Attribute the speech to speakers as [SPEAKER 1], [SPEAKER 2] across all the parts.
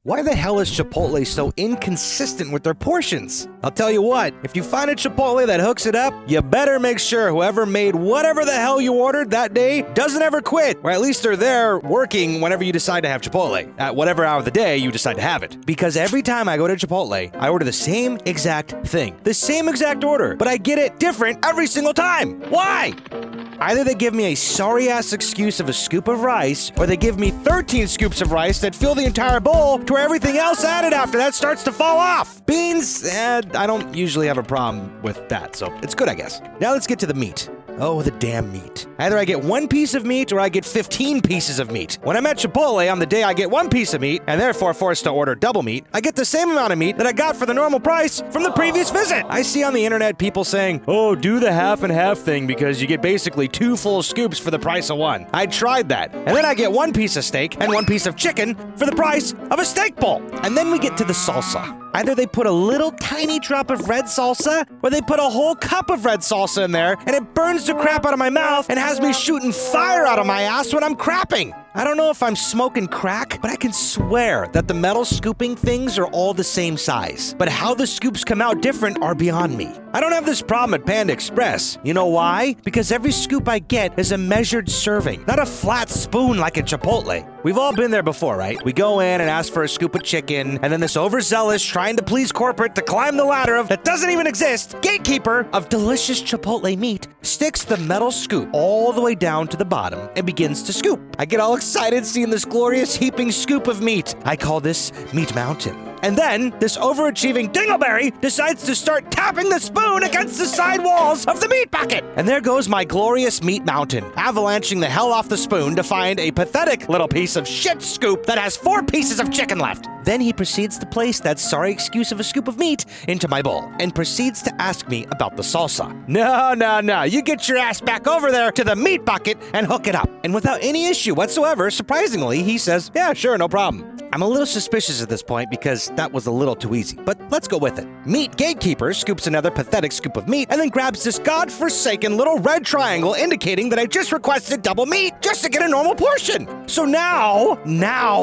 [SPEAKER 1] Why the hell is Chipotle so inconsistent with their portions? I'll tell you what, if you find a Chipotle that hooks it up, you better make sure whoever made whatever the hell you ordered that day doesn't ever quit, or at least they're there working whenever you decide to have Chipotle, at whatever hour of the day you decide to have it. Because every time I go to Chipotle, I order the same exact thing, the same exact order, but I get it different every single time. Why? Either they give me a sorry-ass excuse of a scoop of rice, or they give me 13 scoops of rice that fill the entire bowl to where everything else added after that starts to fall off. Beans, I don't usually have a problem with that, so it's good, I guess. Now let's get to the meat. Oh, the damn meat. Either I get one piece of meat or I get 15 pieces of meat. When I'm at Chipotle on the day I get one piece of meat, and therefore forced to order double meat, I get the same amount of meat that I got for the normal price from the previous visit. I see on the internet people saying, oh, do the half and half thing because you get basically 2 full scoops for the price of 1. I tried that. And then I get 1 piece of steak and 1 piece of chicken for the price of a steak bowl. And then we get to the salsa. Either they put a little tiny drop of red salsa, or they put a whole cup of red salsa in there, and it burns the crap out of my mouth and has me shooting fire out of my ass when I'm crapping. I don't know if I'm smoking crack, but I can swear that the metal scooping things are all the same size. But how the scoops come out different are beyond me. I don't have this problem at Panda Express. You know why? Because every scoop I get is a measured serving, not a flat spoon like at Chipotle. We've all been there before, right? We go in and ask for a scoop of chicken, and then this overzealous, trying to please corporate to climb the ladder of that doesn't even exist, gatekeeper of delicious Chipotle meat sticks the metal scoop all the way down to the bottom and begins to scoop. I get all excited seeing this glorious heaping scoop of meat. I call this Meat Mountain. And then, this overachieving dingleberry decides to start tapping the spoon against the side walls of the meat bucket. And there goes my glorious meat mountain, avalanching the hell off the spoon to find a pathetic little piece of shit scoop that has 4 pieces of chicken left. Then he proceeds to place that sorry excuse of a scoop of meat into my bowl and proceeds to ask me about the salsa. No, you get your ass back over there to the meat bucket and hook it up. And without any issue whatsoever, surprisingly, he says, yeah, sure, no problem. I'm a little suspicious at this point because that was a little too easy, but let's go with it. Meat Gatekeeper scoops another pathetic scoop of meat and then grabs this godforsaken little red triangle indicating that I just requested double meat just to get a normal portion. So now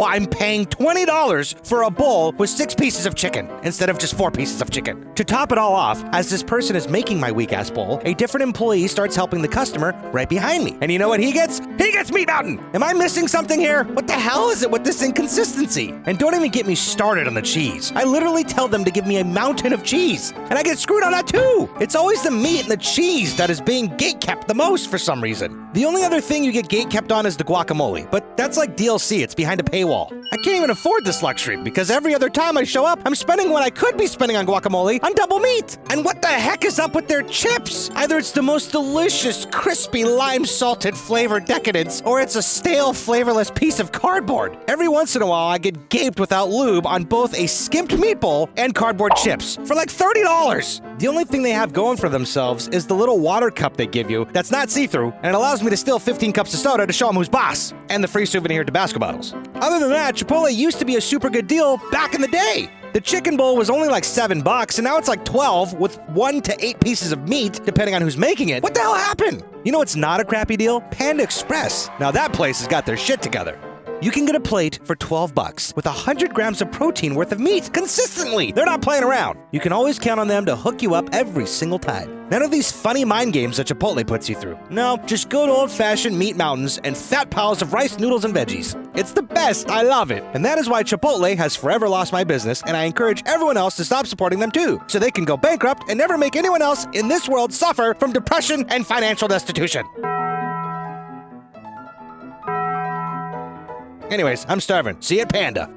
[SPEAKER 1] I'm paying $20 for a bowl with 6 pieces of chicken instead of just 4 pieces of chicken. To top it all off, as this person is making my weak-ass bowl, a different employee starts helping the customer right behind me. And you know what he gets? He gets Meat Mountain! Am I missing something here? What the hell is it with this inconsistency? And don't even get me started on the cheese. I literally tell them to give me a mountain of cheese, and I get screwed on that too. It's always the meat and the cheese that is being gatekept the most for some reason. The only other thing you get gatekept on is the guacamole, but that's like DLC, it's behind a paywall. I can't even afford this luxury because every other time I show up, I'm spending what I could be spending on guacamole on double meat. And what the heck is up with their chips? Either it's the most delicious, crispy, lime-salted flavor decadence, or it's a stale, flavorless piece of cardboard. Every once in a while, I get gaped without lube on both a skimped meatball and cardboard chips for like $30. The only thing they have going for themselves is the little water cup they give you that's not see-through, and it allows me to steal 15 cups of soda to show them who's boss, and the free souvenir Tabasco bottles. Other than that, Chipotle used to be a super good deal back in the day. The chicken bowl was only like $7, and now it's like 12 with 1 to 8 pieces of meat, depending on who's making it. What the hell happened? You know what's not a crappy deal? Panda Express. Now that place has got their shit together. You can get a plate for $12 with 100 grams of protein worth of meat consistently. They're not playing around. You can always count on them to hook you up every single time. None of these funny mind games that Chipotle puts you through. No, just good old-fashioned meat mountains and fat piles of rice, noodles, and veggies. It's the best. I love it. And that is why Chipotle has forever lost my business, and I encourage everyone else to stop supporting them too, so they can go bankrupt and never make anyone else in this world suffer from depression and financial destitution. Anyways, I'm starving. See you at Panda.